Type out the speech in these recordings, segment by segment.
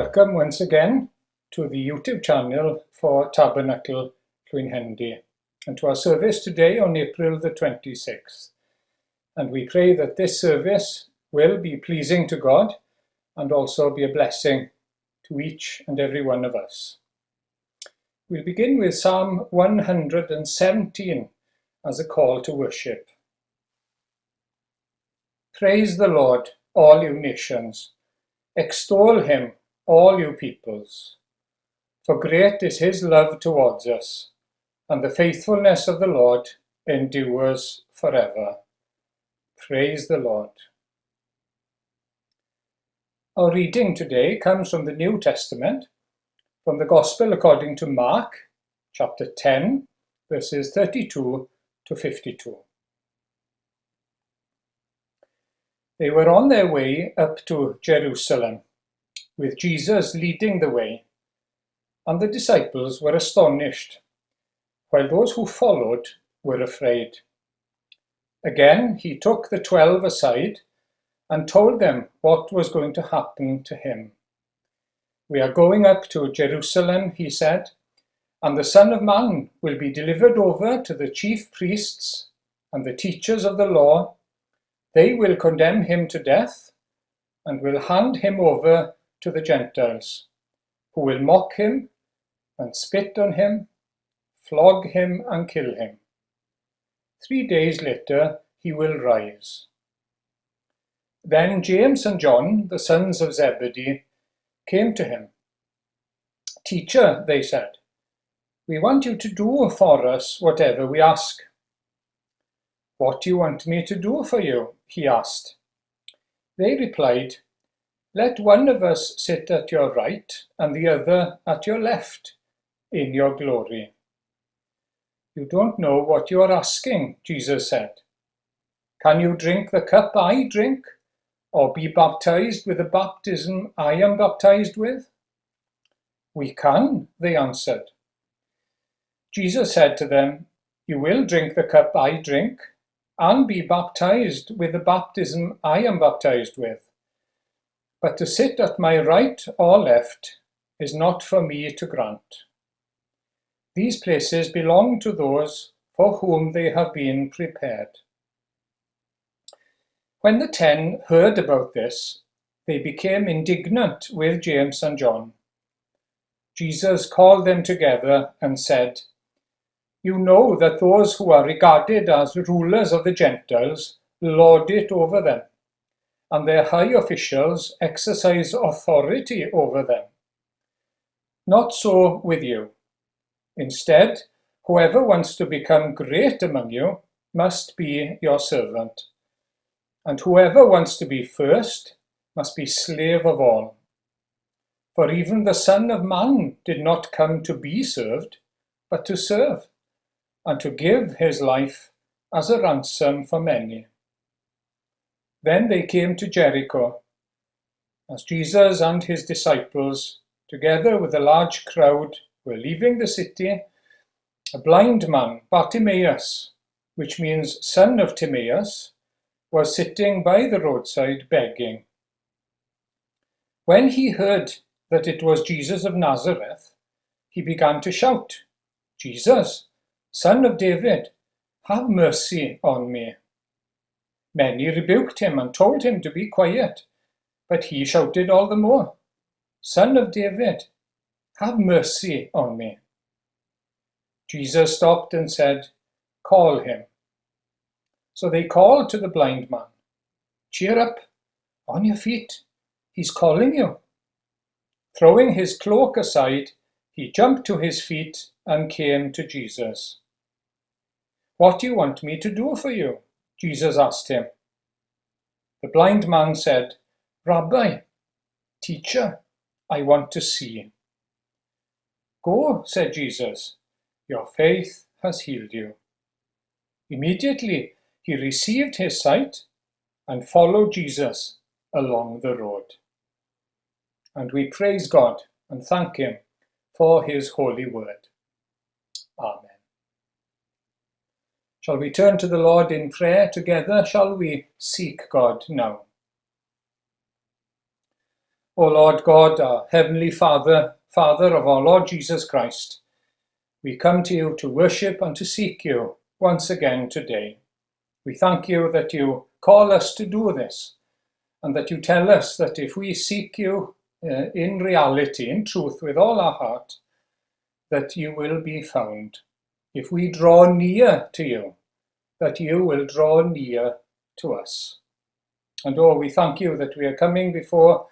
Welcome once again to the YouTube channel for Tabernacle Llwynhendy and to our service today on April the 26th. And we pray that this service will be pleasing to God and also be a blessing to each and every one of us. We'll begin with Psalm 117 as a call to worship. Praise the Lord, all you nations. Extol him, all you peoples. For great is his love towards us, and the faithfulness of the Lord endures forever. Praise the Lord. Our reading today comes from the New Testament, from the Gospel according to Mark, chapter 10, verses 32 to 52. They were on their way up to Jerusalem, with Jesus leading the way, and the disciples were astonished, while those who followed were afraid. Again, he took the 12 aside and told them what was going to happen to him. We are going up to Jerusalem, he said, and the Son of Man will be delivered over to the chief priests and the teachers of the law. They will condemn him to death and will hand him over to the Gentiles, who will mock him and spit on him, flog him and kill him. 3 days later he will rise. Then James and John, the sons of Zebedee, came to him. Teacher, they said, we want you to do for us whatever we ask. What do you want me to do for you? He asked. They replied, let one of us sit at your right and the other at your left in your glory. You don't know what you are asking, Jesus said. Can you drink the cup I drink, or be baptized with the baptism I am baptized with? We can, they answered. Jesus said to them, you will drink the cup I drink and be baptized with the baptism I am baptized with. But to sit at my right or left is not for me to grant. These places belong to those for whom they have been prepared. When the 10 heard about this, they became indignant with James and John. Jesus called them together and said, you know that those who are regarded as rulers of the Gentiles lord it over them, and their high officials exercise authority over them. Not so with you. Instead, whoever wants to become great among you must be your servant, and whoever wants to be first must be slave of all. For even the Son of Man did not come to be served, but to serve, and to give his life as a ransom for many. Then they came to Jericho. As Jesus and his disciples, together with a large crowd, were leaving the city, a blind man, Bartimaeus, which means son of Timaeus, was sitting by the roadside begging. When he heard that it was Jesus of Nazareth, he began to shout, Jesus, Son of David, have mercy on me. Many rebuked him and told him to be quiet, but he shouted all the more, Son of David, have mercy on me. Jesus stopped and said, call him. So they called to the blind man, cheer up, on your feet, he's calling you. Throwing his cloak aside, he jumped to his feet and came to Jesus. What do you want me to do for you? Jesus asked him. The blind man said, Rabbi, teacher, I want to see. Go, said Jesus, your faith has healed you. Immediately he received his sight and followed Jesus along the road. And we praise God and thank him for his holy word. Amen. Shall we turn to the Lord in prayer together? Shall we seek God now? O Lord God, our Heavenly Father, Father of our Lord Jesus Christ, we come to you to worship and to seek you once again today. We thank you that you call us to do this, and that you tell us that if we seek you in reality, in truth, with all our heart, that you will be found. If we draw near to you, that you will draw near to us. And oh, we thank you that we are coming before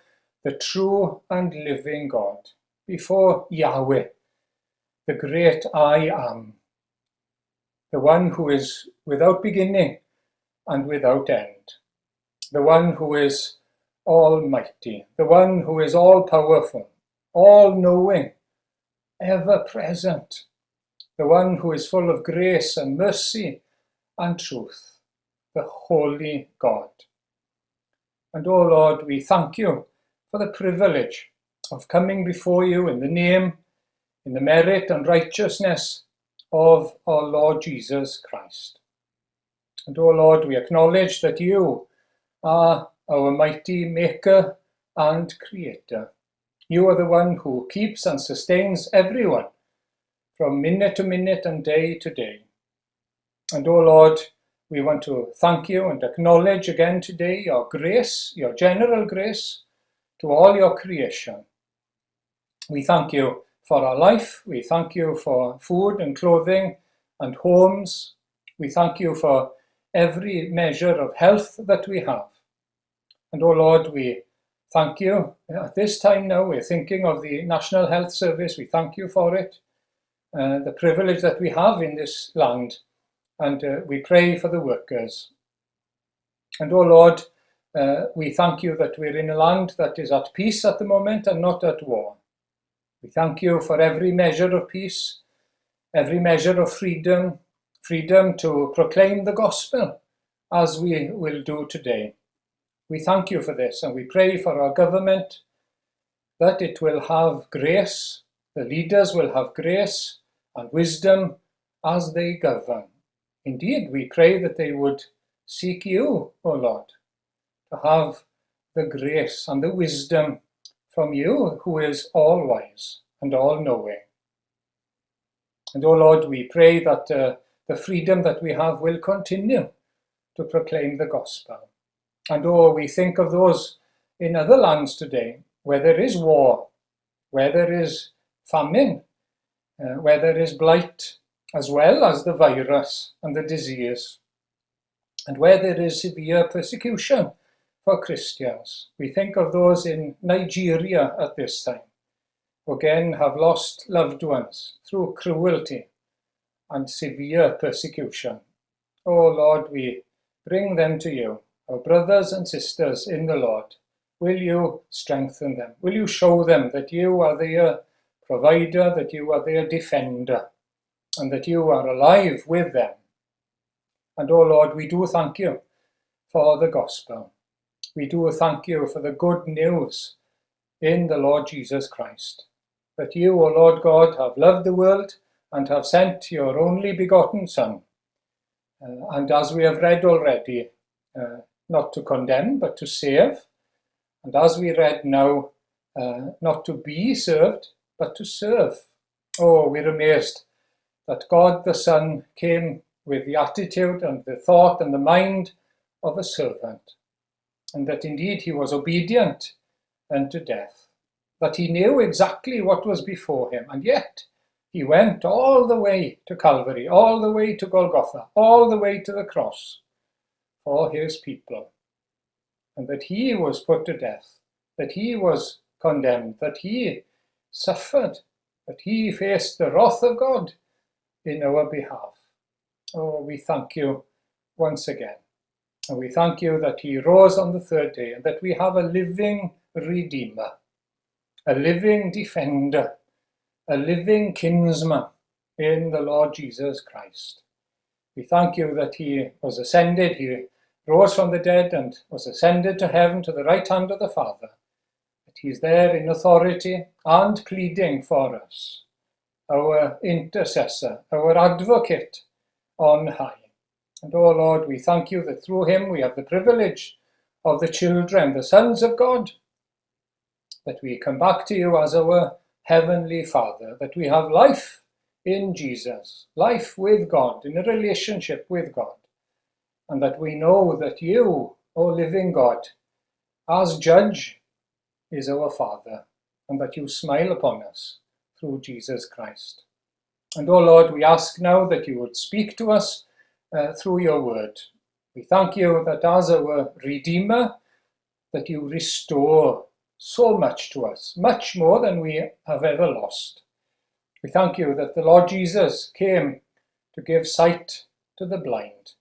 the true and living God, before Yahweh, the great I am, the one who is without beginning and without end, the one who is almighty, the one who is all-powerful, all-knowing, ever-present, the one who is full of grace and mercy and truth, the holy God. And oh Lord, we thank you for the privilege of coming before you in the name, in the merit and righteousness of our Lord Jesus Christ. And oh Lord, we acknowledge that you are our mighty maker and creator. You are the one who keeps and sustains everyone from minute to minute and day to day. And oh Lord, we want to thank you and acknowledge again today your grace, your general grace to all your creation. We thank you for our life. We thank you for food and clothing and homes. We thank you for every measure of health that we have. And oh Lord, we thank you. At this time now, we're thinking of the National Health Service. We thank you for it, the privilege that we have in this land. And we pray for the workers. And oh Lord, we thank you that we're in a land that is at peace at the moment and not at war. We thank you for every measure of peace, every measure of freedom, freedom to proclaim the gospel as we will do today. We thank you for this, and we pray for our government that it will have grace, the leaders will have grace and wisdom as they govern. Indeed, we pray that they would seek you, O Lord, to have the grace and the wisdom from you, who is all-wise and all-knowing. And, O Lord, we pray that the freedom that we have will continue to proclaim the gospel. And, oh, we think of those in other lands today where there is war, where there is famine, where there is blight, as well as the virus and the disease, and where there is severe persecution for Christians. We think of those in Nigeria at this time, who again have lost loved ones through cruelty and severe persecution. Oh Lord, we bring them to you, our brothers and sisters in the Lord. Will you strengthen them? Will you show them that you are their provider, that you are their defender, and that you are alive with them? And oh Lord, we do thank you for the gospel. We do thank you for the good news in the Lord Jesus Christ, that you, O Lord God, have loved the world and have sent your only begotten Son. And as we have read already, not to condemn, but to save. And as we read now, not to be served, but to serve. Oh, we're amazed that God the Son came with the attitude and the thought and the mind of a servant, and that indeed he was obedient unto death, that he knew exactly what was before him, and yet he went all the way to Calvary, all the way to Golgotha, all the way to the cross for his people, and that he was put to death, that he was condemned, that he suffered, that he faced the wrath of God in our behalf. Oh, we thank you once again. And we thank you that he rose on the third day, and that we have a living Redeemer, a living defender, a living kinsman in the Lord Jesus Christ. We thank you that he was ascended, he rose from the dead and was ascended to heaven to the right hand of the Father, that he is there in authority and pleading for us, our intercessor, our advocate on high. And oh Lord, we thank you that through him we have the privilege of the children, the sons of God, that we come back to you as our Heavenly Father, that we have life in Jesus, life with God, in a relationship with God, and that we know that you, O living God, as Judge, is our Father, and that you smile upon us through Jesus Christ. And, O Lord, we ask now that you would speak to us through your word. We thank you that as our Redeemer, that you restore so much to us, much more than we have ever lost. We thank you that the Lord Jesus came to give sight to the blind,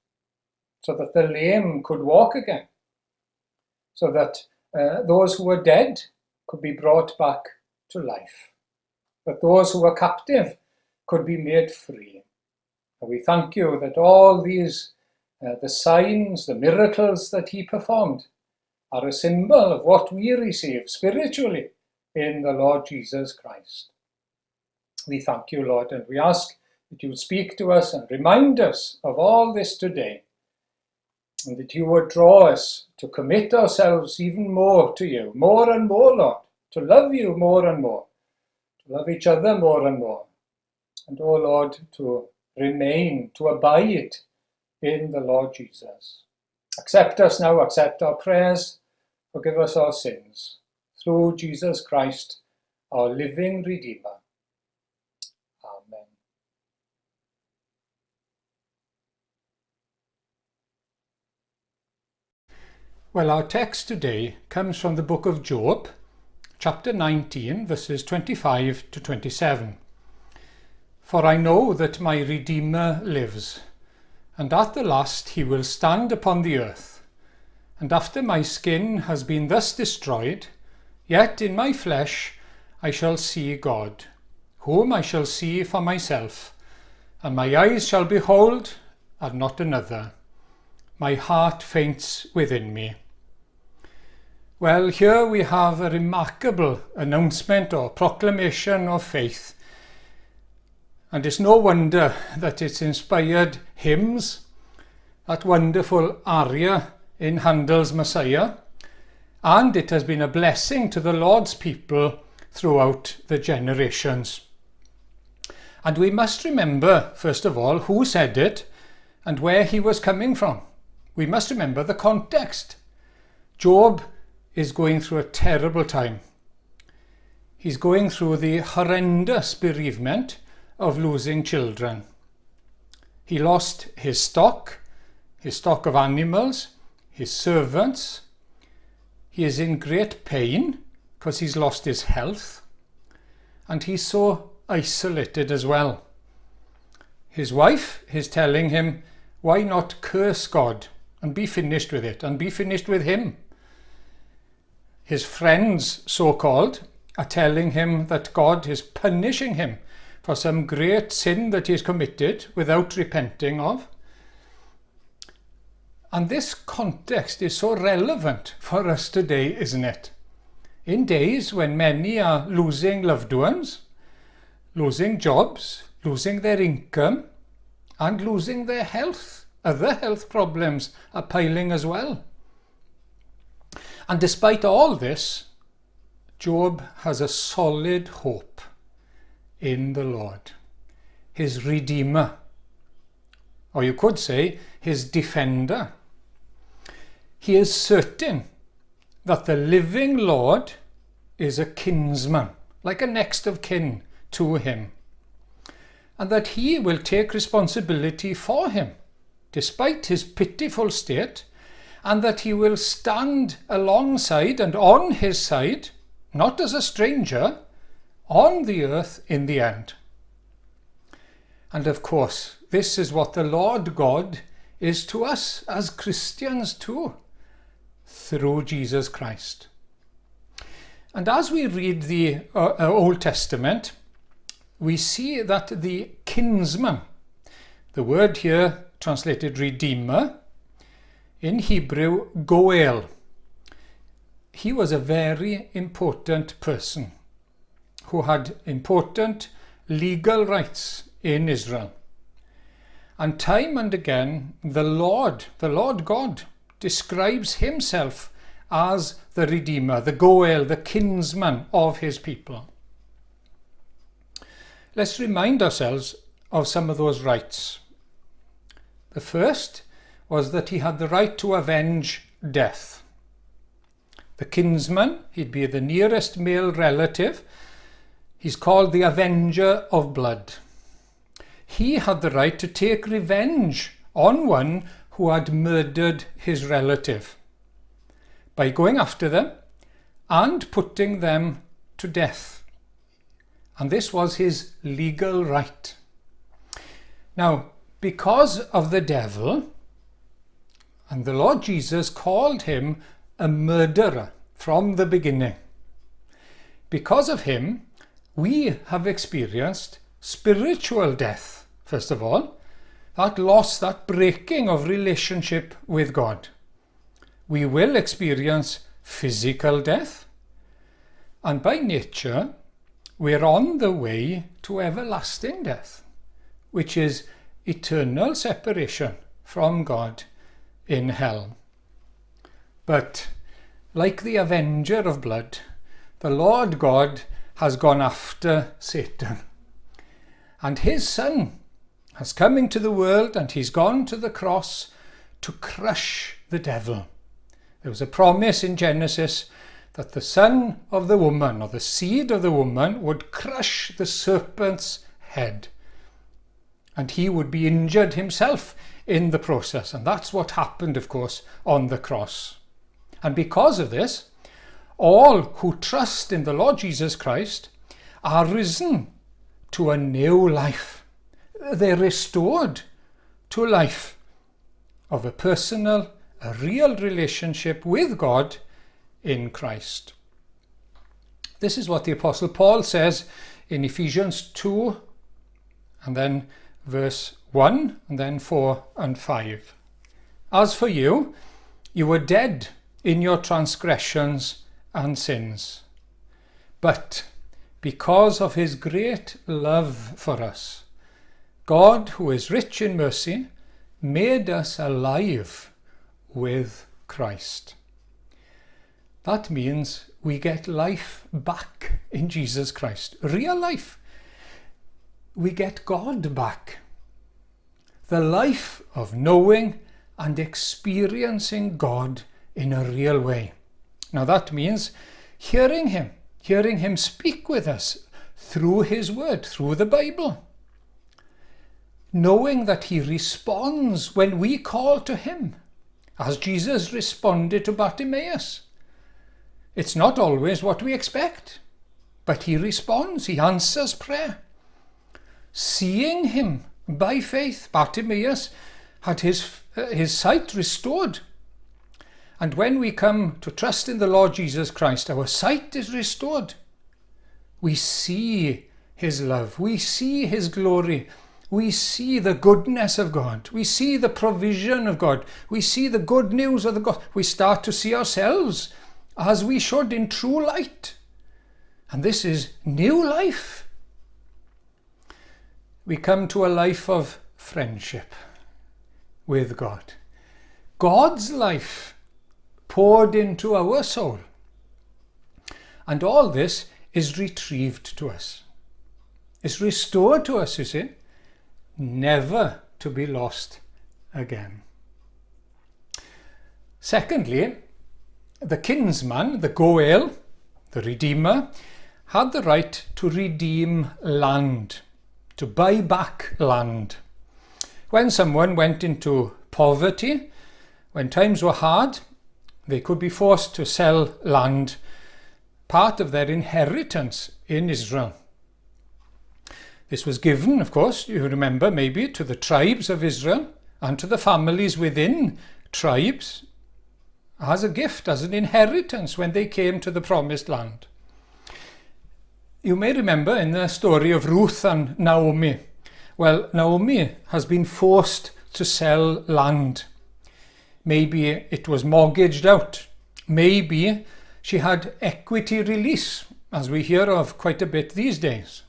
so that the lame could walk again, so that those who were dead could be brought back to life, that those who were captive could be made free. And we thank you that all these, the signs, the miracles that he performed, are a symbol of what we receive spiritually in the Lord Jesus Christ. We thank you, Lord, and we ask that you would speak to us and remind us of all this today, and that you would draw us to commit ourselves even more to you, more and more, Lord, to love you more and more, to love each other more and more, and, oh Lord, to remain, to abide in the Lord Jesus. Accept us now, accept our prayers, forgive us our sins, through Jesus Christ, our living Redeemer. Amen. Well, our text today comes from the book of Job, chapter 19, verses 25 to 27. For I know that my Redeemer lives, and at the last he will stand upon the earth. And after my skin has been thus destroyed, yet in my flesh I shall see God, whom I shall see for myself, and my eyes shall behold, and not another. My heart faints within me. Well, here we have a remarkable announcement or proclamation of faith. And it's no wonder that it's inspired hymns, that wonderful aria in Handel's Messiah, and it has been a blessing to the Lord's people throughout the generations. And we must remember, first of all, who said it and where he was coming from. We must remember the context. Job is going through a terrible time. He's going through the horrendous bereavement of losing children. He lost his stock of animals, his servants. He is in great pain because he's lost his health, and he's so isolated as well. His wife is telling him, why not curse God and be finished with it and be finished with him? His friends, so-called, are telling him that God is punishing him for some great sin that he has committed without repenting of. And this context is so relevant for us today, isn't it? In days when many are losing loved ones, losing jobs, losing their income, and losing their health. Other health problems are piling as well. And despite all this, Job has a solid hope in the Lord, his Redeemer, or you could say his defender. He is certain that the living Lord is a kinsman, like a next of kin to him, and that he will take responsibility for him, despite his pitiful state, and that he will stand alongside and on his side, not as a stranger, on the earth in the end. And of course, this is what the Lord God is to us as Christians too, through Jesus Christ. And as we read the Old Testament, we see that the kinsman, the word here translated Redeemer, in Hebrew, Goel, he was a very important person who had important legal rights in Israel. And time and again, the Lord God, describes himself as the Redeemer, the Goel, the kinsman of his people. Let's remind ourselves of some of those rights. The first was that he had the right to avenge death. The kinsman, he'd be the nearest male relative. He's called the avenger of blood. He had the right to take revenge on one who had murdered his relative by going after them and putting them to death. And this was his legal right. Now, because of the devil, and the Lord Jesus called him a murderer from the beginning. Because of him, we have experienced spiritual death, first of all, that loss, that breaking of relationship with God. We will experience physical death, and by nature, we're on the way to everlasting death, which is eternal separation from God in hell. But like the avenger of blood, the Lord God has gone after Satan. And his Son has come into the world, and he's gone to the cross to crush the devil. There was a promise in Genesis that the son of the woman, or the seed of the woman, would crush the serpent's head. And he would be injured himself in the process. And that's what happened, of course, on the cross. And because of this, all who trust in the Lord Jesus Christ are risen to a new life. They're restored to life of a personal, a real relationship with God in Christ. This is what the Apostle Paul says in Ephesians 2, and then verse 1, and then 4 and 5. As for you, you were dead in your transgressions and sins. But because of his great love for us, God, who is rich in mercy, made us alive with Christ. That means we get life back in Jesus Christ. Real life. We get God back. The life of knowing and experiencing God in a real way. Now that means hearing him speak with us through his word, through the Bible. Knowing that he responds when we call to him, as Jesus responded to Bartimaeus. It's not always what we expect, but he responds, he answers prayer. Seeing him by faith, Bartimaeus had his sight restored. And when we come to trust in the Lord Jesus Christ, our sight is restored. We see his love, we see his glory, we see the goodness of God, we see the provision of God, we see the good news of the gospel. We start to see ourselves as we should in true light. And this is new life. We come to a life of friendship with God. God's life poured into our soul. And all this is retrieved to us. It's restored to us, you see, never to be lost again. Secondly, the kinsman, the Goel, the Redeemer, had the right to redeem land, to buy back land. When someone went into poverty, when times were hard, they could be forced to sell land, part of their inheritance in Israel. This was given, of course, you remember maybe, to the tribes of Israel and to the families within tribes as a gift, as an inheritance when they came to the promised land. You may remember in the story of Ruth and Naomi. Well, Naomi has been forced to sell land. Maybe it was mortgaged out. Maybe she had equity release, as we hear of quite a bit these days.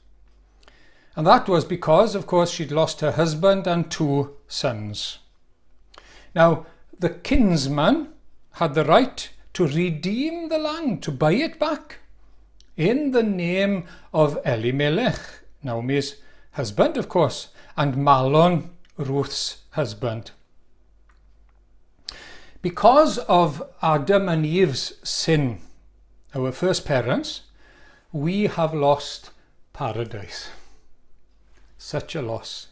And that was because, of course, she'd lost her husband and 2 sons. Now, the kinsman had the right to redeem the land, to buy it back, in the name of Elimelech, Naomi's husband, of course, and Mahlon, Ruth's husband. Because of Adam and Eve's sin, our first parents, we have lost paradise. Such a loss.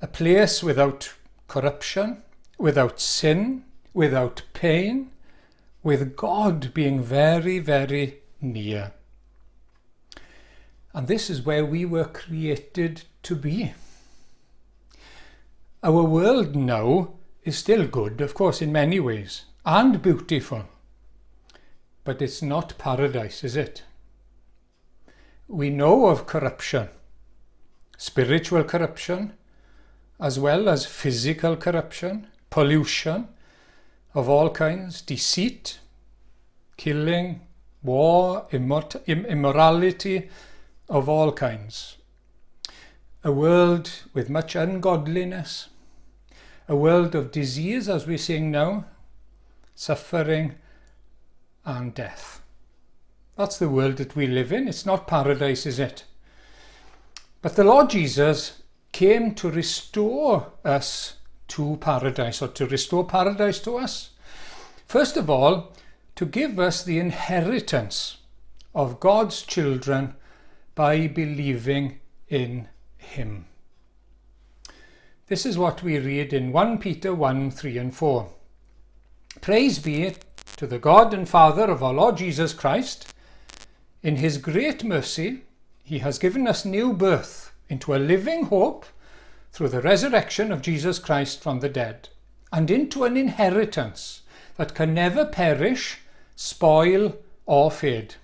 A place without corruption, without sin, without pain, with God being very, very near. And this is where we were created to be. Our world now is still good, of course, in many ways, and beautiful. But it's not paradise, is it? We know of corruption, spiritual corruption, as well as physical corruption, pollution of all kinds, deceit, killing, war, immorality of all kinds. A world with much ungodliness, a world of disease, as we're seeing now, suffering and death. That's the world that we live in. It's not paradise, is it? But the Lord Jesus came to restore us to paradise, or to restore paradise to us. First of all, to give us the inheritance of God's children by believing in Him. This is what we read in 1 Peter 1, 3 and 4. Praise be to the God and Father of our Lord Jesus Christ. In His great mercy, He has given us new birth into a living hope through the resurrection of Jesus Christ from the dead, and into an inheritance that can never perish, spoil, or fade.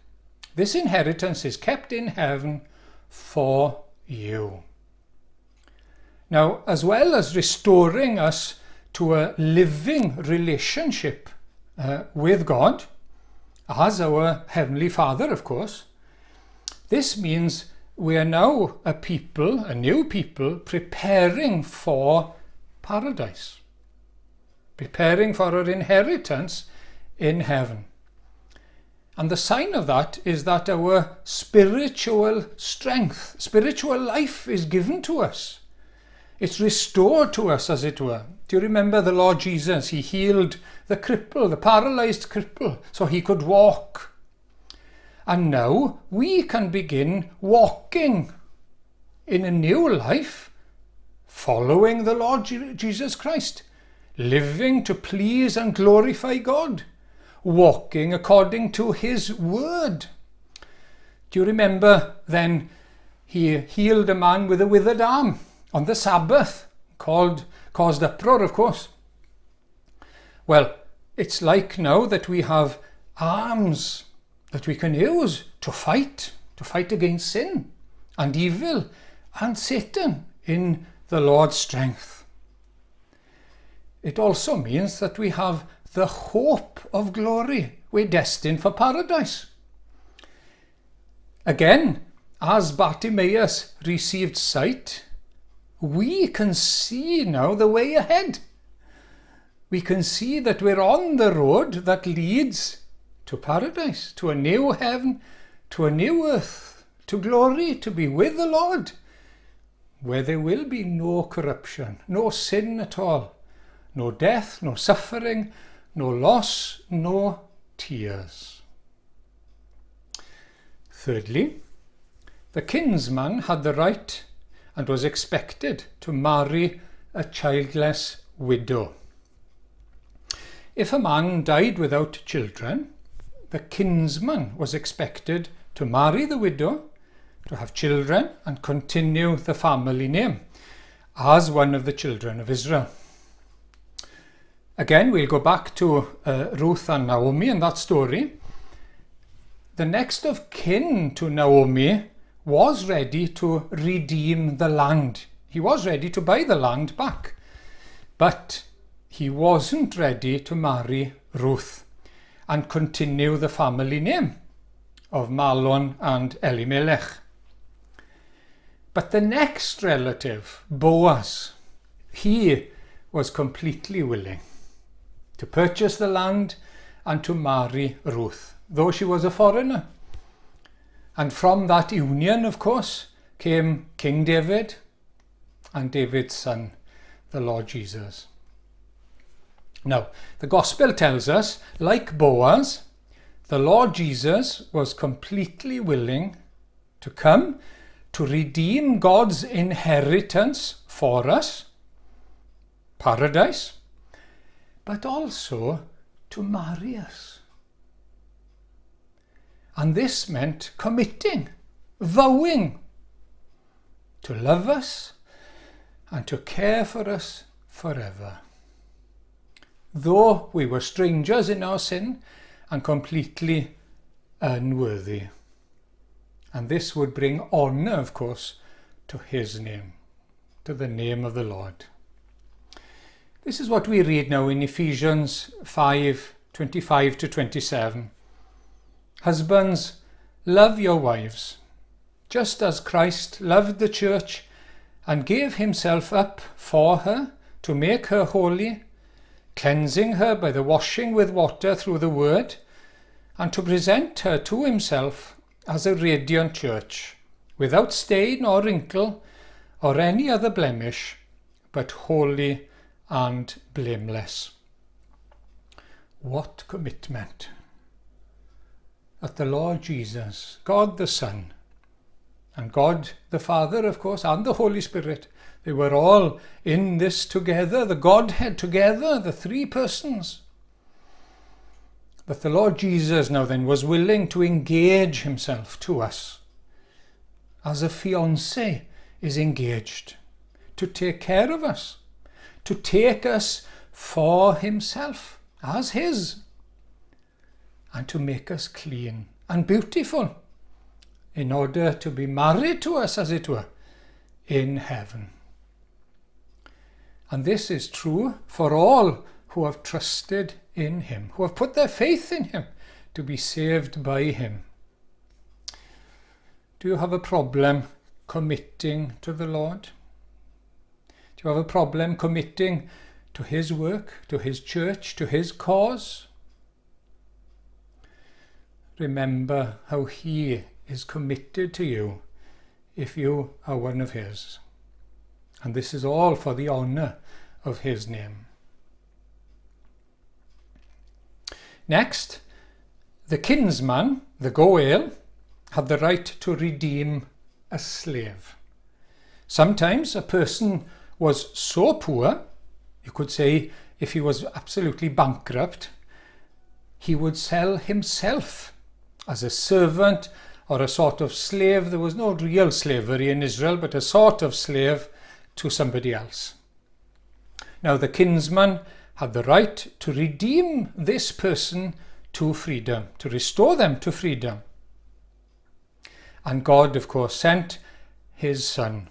This inheritance is kept in heaven for you. Now, as well as restoring us to a living relationship with God, as our Heavenly Father, of course, this means we are now a people, a new people, preparing for paradise, preparing for our inheritance in heaven. And the sign of that is that our spiritual strength, spiritual life is given to us. It's restored to us, as it were. Do you remember the Lord Jesus? He healed the cripple, the paralyzed cripple, so he could walk. And now we can begin walking in a new life, following the Lord Jesus Christ, living to please and glorify God, walking according to His word. Do you remember then He healed a man with a withered arm on the Sabbath, caused uproar, of course. Well, it's like now that we have arms that we can use to fight against sin and evil and Satan in the Lord's strength. It also means that we have the hope of glory. We're destined for paradise. Again, as Bartimaeus received sight, we can see now the way ahead. We can see that we're on the road that leads to paradise, to a new heaven, to a new earth, to glory, to be with the Lord, where there will be no corruption, no sin at all, no death, no suffering, no loss, no tears. Thirdly, the kinsman had the right and was expected to marry a childless widow. If a man died without children, the kinsman was expected to marry the widow, to have children and continue the family name as one of the children of Israel. Again, we'll go back to Ruth and Naomi and that story. The next of kin to Naomi was ready to redeem the land. He was ready to buy the land back. But he wasn't ready to marry Ruth and continue the family name of Mahlon and Elimelech. But the next relative, Boaz, he was completely willing. to purchase the land and to marry Ruth, though she was a foreigner. And from that union, of course, came King David and David's son, the Lord Jesus. Now, the Gospel tells us, like Boaz, the Lord Jesus was completely willing to come to redeem God's inheritance for us, paradise, but also to marry us. And this meant committing, vowing to love us and to care for us forever. Though we were strangers in our sin and completely unworthy. And this would bring honour, of course, to his name, to the name of the Lord. This is what we read now in Ephesians 5:25 to 27. Husbands, love your wives, just as Christ loved the church and gave himself up for her to make her holy, cleansing her by the washing with water through the word, and to present her to himself as a radiant church, without stain or wrinkle or any other blemish, but holy and blameless. What commitment! That the Lord Jesus, God the Son, and God the Father, of course, and the Holy Spirit, they were all in this together, the Godhead together, the three persons. That the Lord Jesus now then was willing to engage himself to us as a fiancé is engaged, to take care of us, to take us for himself as his, and to make us clean and beautiful in order to be married to us, as it were, in heaven. And this is true for all who have trusted in him, who have put their faith in him to be saved by him. Do you have a problem committing to the Lord? Do you have a problem committing to his work, to his church, to his cause? Remember how he is committed to you if you are one of his. And this is all for the honour of his name. Next, the kinsman, the goel, had the right to redeem a slave. Sometimes a person was so poor, you could say if he was absolutely bankrupt, he would sell himself as a servant or a sort of slave. There was no real slavery in Israel, but a sort of slave to somebody else. Now the kinsman had the right to redeem this person to freedom, to restore them to freedom. And God, of course, sent his Son,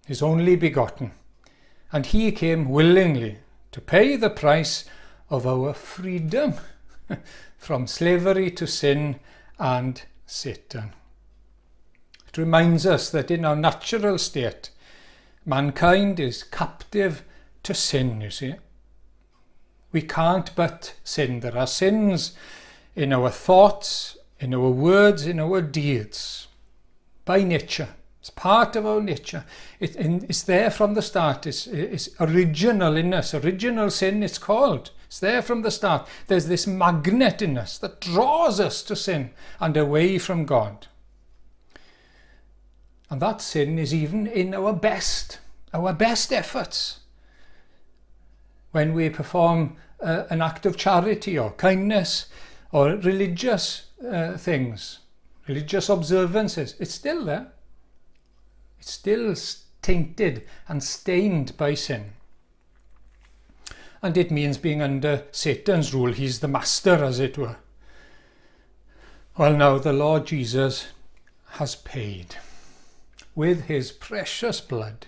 his only begotten, and he came willingly to pay the price of our freedom from slavery to sin and Satan. It reminds us that in our natural state, mankind is captive to sin, you see. We can't but sin. There are sins in our thoughts, in our words, in our deeds, by nature. It's part of our nature. It's there from the start. It's original in us. Original sin, it's called. It's there from the start. There's this magnet in us that draws us to sin and away from God. And that sin is even in our best efforts. When we perform an act of charity or kindness or religious things, religious observances, it's still there. It's still tainted and stained by sin. And it means being under Satan's rule. He's the master, as it were. Well, now the Lord Jesus has paid with his precious blood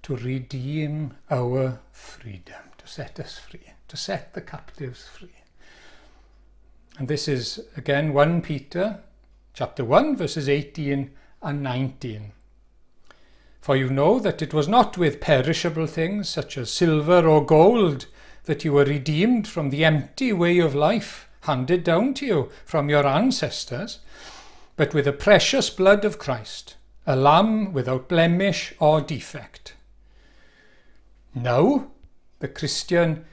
to redeem our freedom, to set us free, to set the captives free. And this is again 1 Peter chapter 1 verses 18 and 19. For you know that it was not with perishable things such as silver or gold that you were redeemed from the empty way of life handed down to you from your ancestors, but with the precious blood of Christ, a lamb without blemish or defect. Now, the Christian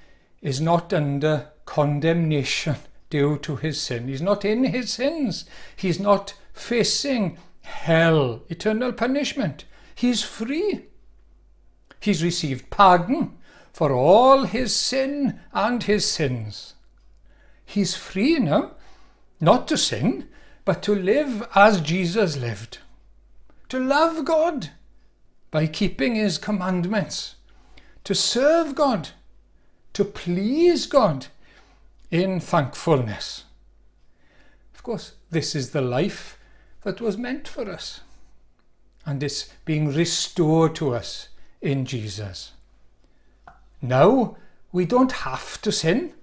is not under condemnation due to his sin. He's not in his sins. He's not facing hell, eternal punishment. He's free. He's received pardon for all his sin and his sins. He's free now, not to sin, but to live as Jesus lived. To love God by keeping his commandments. To serve God. To please God in thankfulness. Of course, this is the life that was meant for us, and it's being restored to us in Jesus. Now, we don't have to sin.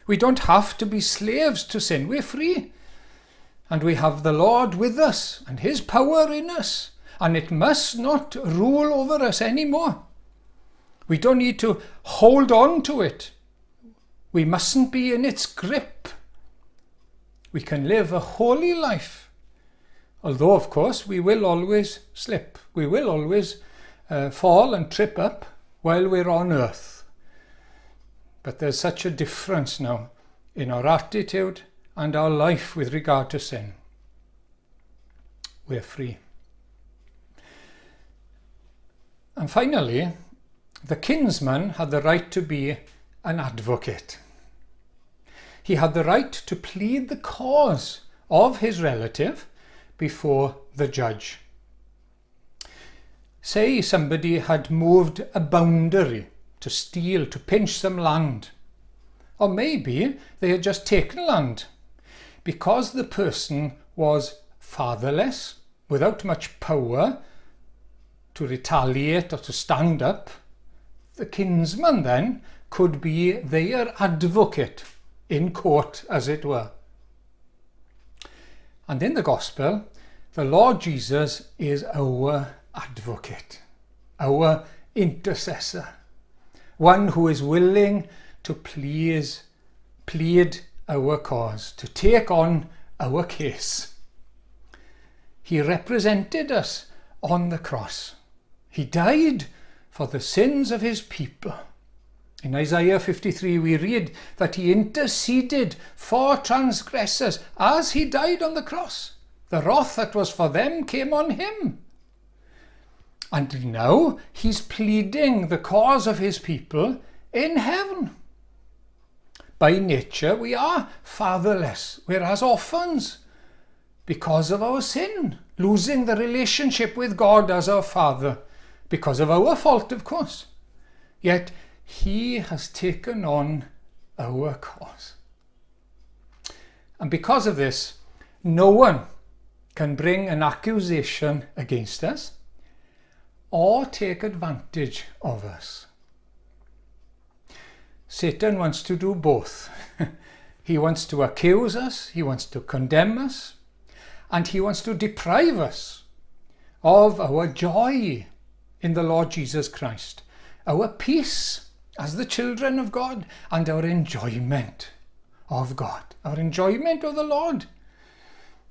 We don't have to be slaves to sin. We're free. And we have the Lord with us and his power in us, and it must not rule over us anymore. We don't need to hold on to it. We mustn't be in its grip. We can live a holy life. Although, of course, we will always slip. We will always fall and trip up while we're on earth. But there's such a difference now in our attitude and our life with regard to sin. We're free. And finally, the kinsman had the right to be an advocate. He had the right to plead the cause of his relative before the judge. Say somebody had moved a boundary to steal, to pinch some land. Or maybe they had just taken land. Because the person was fatherless, without much power to retaliate or to stand up, the kinsman then could be their advocate in court, as it were. And in the gospel, the Lord Jesus is our advocate, our intercessor, one who is willing to plead our cause, to take on our case. He represented us on the cross. He died for the sins of his people. In Isaiah 53 we read that he interceded for transgressors as he died on the cross. The wrath that was for them came on him. And now he's pleading the cause of his people in heaven. By nature we are fatherless. We're as orphans because of our sin, losing the relationship with God as our Father, because of our fault, of course. Yet he has taken on our cause. And because of this, no one can bring an accusation against us or take advantage of us. Satan wants to do both. He wants to accuse us, he wants to condemn us, and he wants to deprive us of our joy in the Lord Jesus Christ, our peace as the children of God, and our enjoyment of God, our enjoyment of the Lord.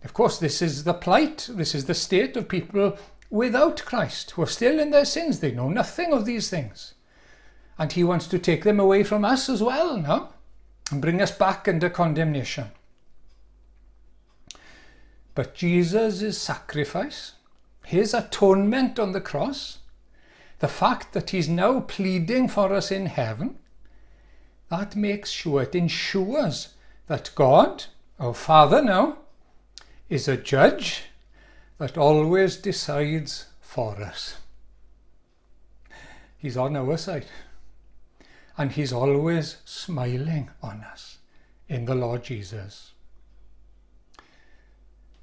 Of course, this is the plight, this is the state of people without Christ, who are still in their sins. They know nothing of these things. And he wants to take them away from us as well now, and bring us back into condemnation. But Jesus' sacrifice, his atonement on the cross, the fact that he's now pleading for us in heaven, that makes sure, it ensures that God, our Father now, is a judge that always decides for us. He's on our side. And he's always smiling on us in the Lord Jesus.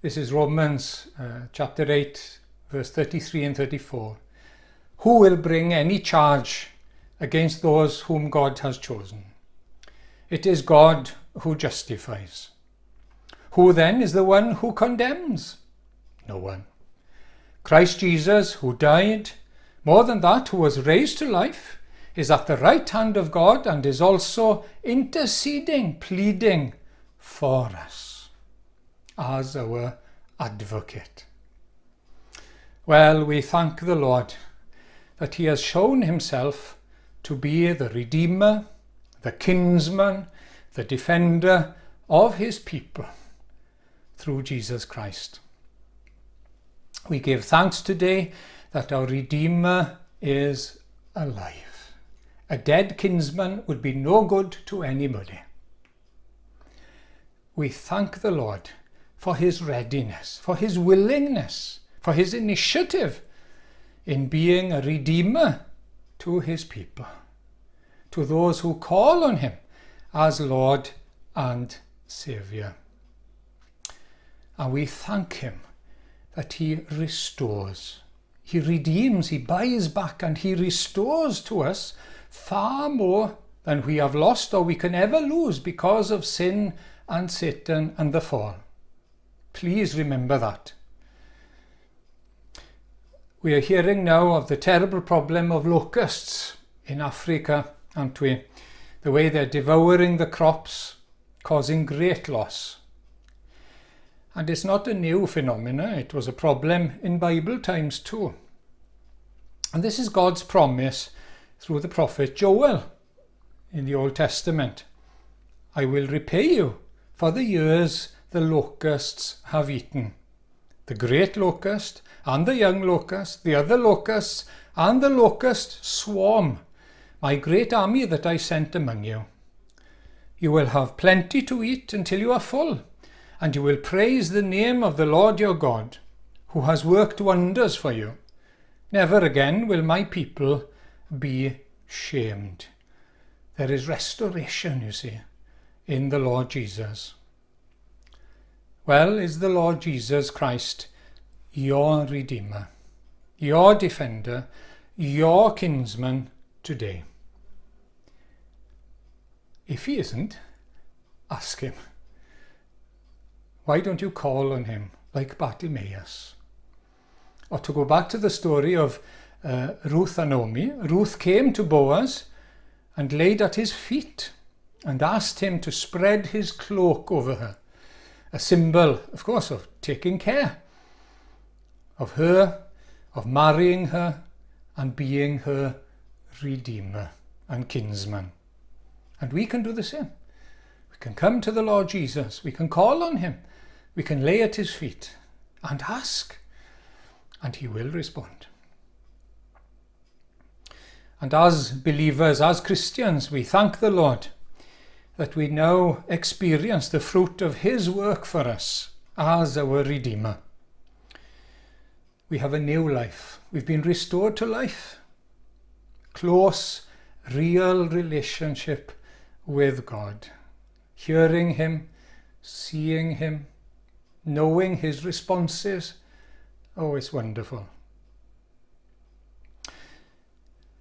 This is Romans chapter 8, verse 33 and 34. Who will bring any charge against those whom God has chosen? It is God who justifies. Who then is the one who condemns? No one. Christ Jesus, who died, more than that, who was raised to life, is at the right hand of God and is also interceding, pleading for us as our advocate. Well, we thank the Lord that he has shown himself to be the Redeemer, the Kinsman, the Defender of his people through Jesus Christ. We give thanks today that our Redeemer is alive. A dead kinsman would be no good to anybody. We thank the Lord for his readiness, for his willingness, for his initiative in being a Redeemer to his people, to those who call on him as Lord and Saviour. And we thank him that he restores, he redeems, he buys back, and he restores to us far more than we have lost or we can ever lose because of sin and Satan and the fall. Please remember that. We are hearing now of the terrible problem of locusts in Africa, aren't we? The way they're devouring the crops, causing great loss. And it's not a new phenomenon, it was a problem in Bible times too. And this is God's promise through the prophet Joel in the Old Testament. I will repay you for the years the locusts have eaten. The great locust and the young locust, the other locusts and the locust swarm, my great army that I sent among you. You will have plenty to eat until you are full, and you will praise the name of the Lord your God, who has worked wonders for you. Never again will my people be shamed. There is restoration, you see, in the Lord Jesus. Well, is the Lord Jesus Christ your Redeemer, your Defender, your Kinsman today? If he isn't, ask him. Why don't you call on him like Bartimaeus? Or to go back to the story of Ruth and Naomi, Ruth came to Boaz and laid at his feet and asked him to spread his cloak over her. A symbol, of course, of taking care of her, of marrying her, and being her Redeemer and Kinsman. And we can do the same. We can come to the Lord Jesus. We can call on him. We can lay at his feet and ask, and he will respond. And as believers, as Christians, we thank the Lord that we now experience the fruit of his work for us as our Redeemer. We have a new life. We've been restored to life. Close, real relationship with God. Hearing him, seeing him, knowing his responses. Oh, it's wonderful.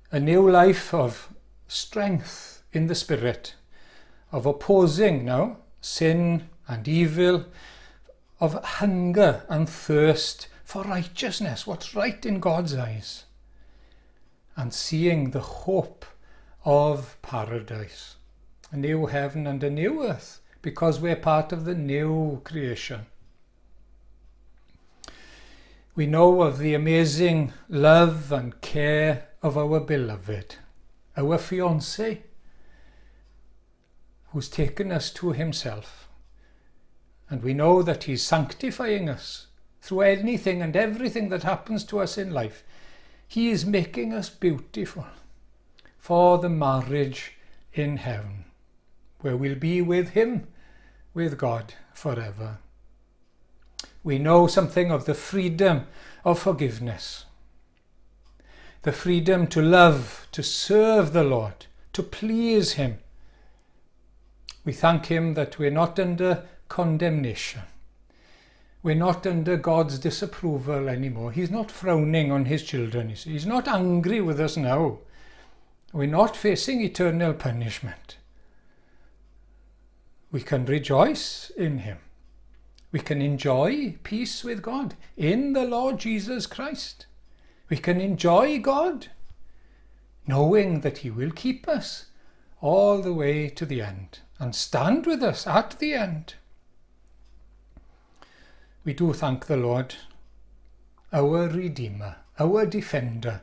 A new life of strength in the Spirit, of opposing now sin and evil, of hunger and thirst for righteousness, what's right in God's eyes, and seeing the hope of paradise, a new heaven and a new earth, because we're part of the new creation. We know of the amazing love and care of our beloved, our fiancé, who's taken us to himself. And we know that he's sanctifying us through anything and everything that happens to us in life. He is making us beautiful for the marriage in heaven, where we'll be with him, with God forever. We know something of the freedom of forgiveness, the freedom to love, to serve the Lord, to please him. We thank him that we're not under condemnation. We're not under God's disapproval anymore. He's not frowning on his children. You see. He's not angry with us now. We're not facing eternal punishment. We can rejoice in him. We can enjoy peace with God in the Lord Jesus Christ. We can enjoy God knowing that he will keep us all the way to the end and stand with us at the end. We do thank the Lord, our Redeemer, our Defender,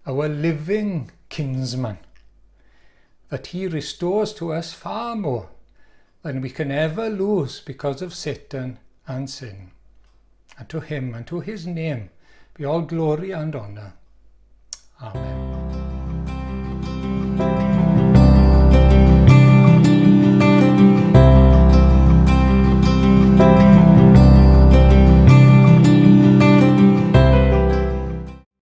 our living kinsman, that he restores to us far more than we can ever lose because of Satan and sin. And to him and to his name be all glory and honour. Amen.